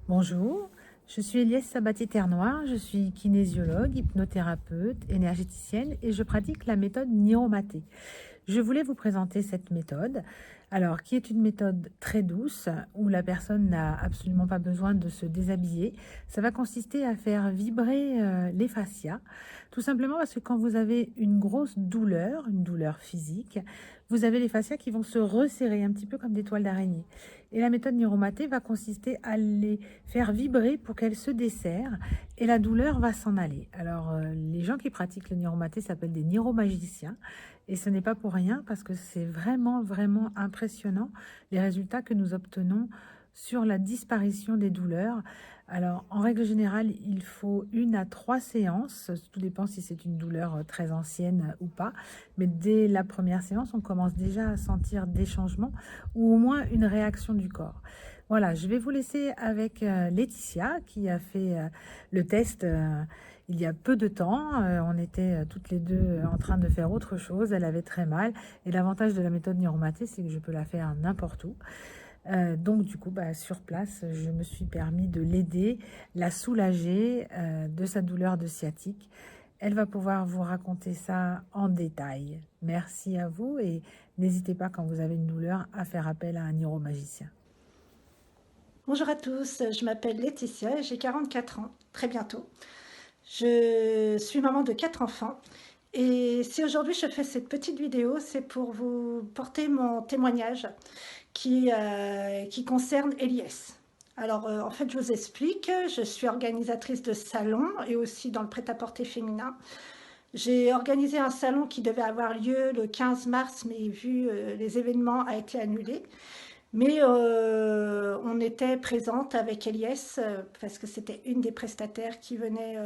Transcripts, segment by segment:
Bonjour, je suis Eliès Sabatier-Ternoir, je suis kinésiologue, hypnothérapeute, énergéticienne et je pratique la méthode Niromaté. Je voulais vous présenter cette méthode, alors qui est une méthode très douce où la personne n'a absolument pas besoin de se déshabiller. Ça va consister à faire vibrer les fascias, tout simplement parce que quand vous avez une grosse douleur, une douleur physique, vous avez les fascias qui vont se resserrer un petit peu comme des toiles d'araignée. Et la méthode Niromaté va consister à les faire vibrer pour qu'elles se desserrent et la douleur va s'en aller. Alors, les gens qui pratiquent le Niromaté s'appellent des niromagiciens. Et ce n'est pas pour rien parce que c'est vraiment, vraiment impressionnant les résultats que nous obtenons sur la disparition des douleurs. Alors, en règle générale, il faut 1 à 3 séances. Tout dépend si c'est une douleur très ancienne ou pas. Mais dès la première séance, on commence déjà à sentir des changements ou au moins une réaction du corps. Voilà, je vais vous laisser avec Laetitia qui a fait le test il y a peu de temps. On était toutes les deux en train de faire autre chose. Elle avait très mal. Et l'avantage de la méthode Niromaté, c'est que je peux la faire n'importe où. Donc du coup, sur place, je me suis permis de l'aider, la soulager de sa douleur de sciatique. Elle va pouvoir vous raconter ça en détail. Merci à vous et n'hésitez pas quand vous avez une douleur à faire appel à un niromagicien. Bonjour à tous, je m'appelle Laetitia et j'ai 44 ans, très bientôt. Je suis maman de 4 enfants et si aujourd'hui je fais cette petite vidéo, c'est pour vous porter mon témoignage qui concerne Eliès. Alors en fait je vous explique, je suis organisatrice de salons et aussi dans le prêt-à-porter féminin. J'ai organisé un salon qui devait avoir lieu le 15 mars mais vu les événements a été annulé. Mais on était présente avec Eliès parce que c'était une des prestataires qui venait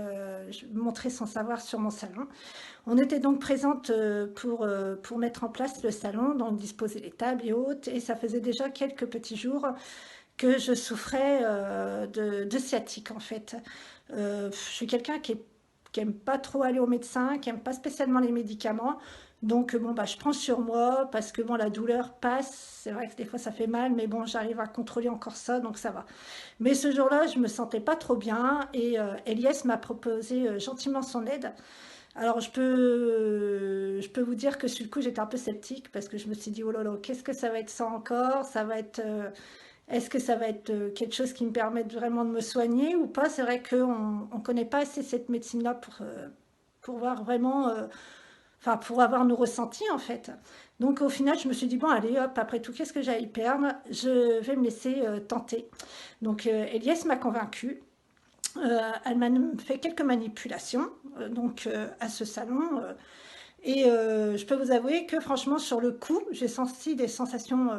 montrer son savoir sur mon salon. On était donc présente pour mettre en place le salon, donc disposer les tables et autres. Et ça faisait déjà quelques petits jours que je souffrais de sciatique en fait. Je suis quelqu'un qui aime pas trop aller au médecin, qui aime pas spécialement les médicaments. Donc bon je prends sur moi parce que bon la douleur passe. C'est vrai que des fois ça fait mal, mais bon j'arrive à contrôler encore ça, donc ça va. Mais ce jour-là, je me sentais pas trop bien et Eliès m'a proposé gentiment son aide. Alors je peux vous dire que sur le coup j'étais un peu sceptique parce que je me suis dit oh là là qu'est-ce que ça va être ça encore? Ça va être est-ce que ça va être quelque chose qui me permette vraiment de me soigner ou pas? C'est vrai qu'on ne connaît pas assez cette médecine-là pour voir vraiment, enfin pour avoir nos ressentis en fait. Donc au final, je me suis dit, bon allez hop, après tout, qu'est-ce que j'ai à y perdre? Je vais me laisser tenter. Donc Eliès m'a convaincue. Elle m'a fait quelques manipulations à ce salon. Et je peux vous avouer que franchement, sur le coup, j'ai senti des sensations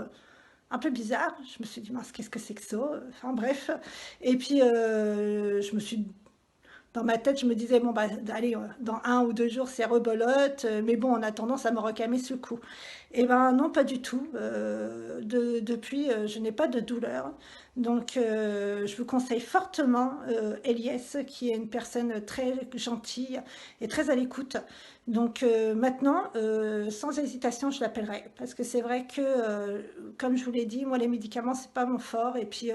un peu bizarre. Je me suis dit, mince, qu'est-ce que c'est que ça? Enfin bref. Et puis, dans ma tête, je me disais, bon, allez, dans 1 ou 2 jours, c'est rebolote. Mais bon, on a tendance à me recamer ce coup. Et ben non, pas du tout. Depuis, je n'ai pas de douleur. Donc, je vous conseille fortement Eliès, qui est une personne très gentille et très à l'écoute. Donc maintenant, sans hésitation, je l'appellerai. Parce que c'est vrai que, comme je vous l'ai dit, moi, les médicaments, c'est pas mon fort. Et puis,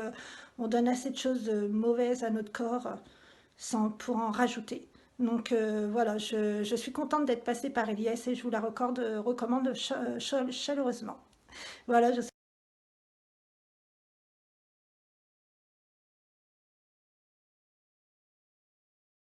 on donne assez de choses mauvaises à notre corps sans, pour en rajouter. Donc voilà, je suis contente d'être passée par Eliès et je vous la recommande chaleureusement. Voilà, je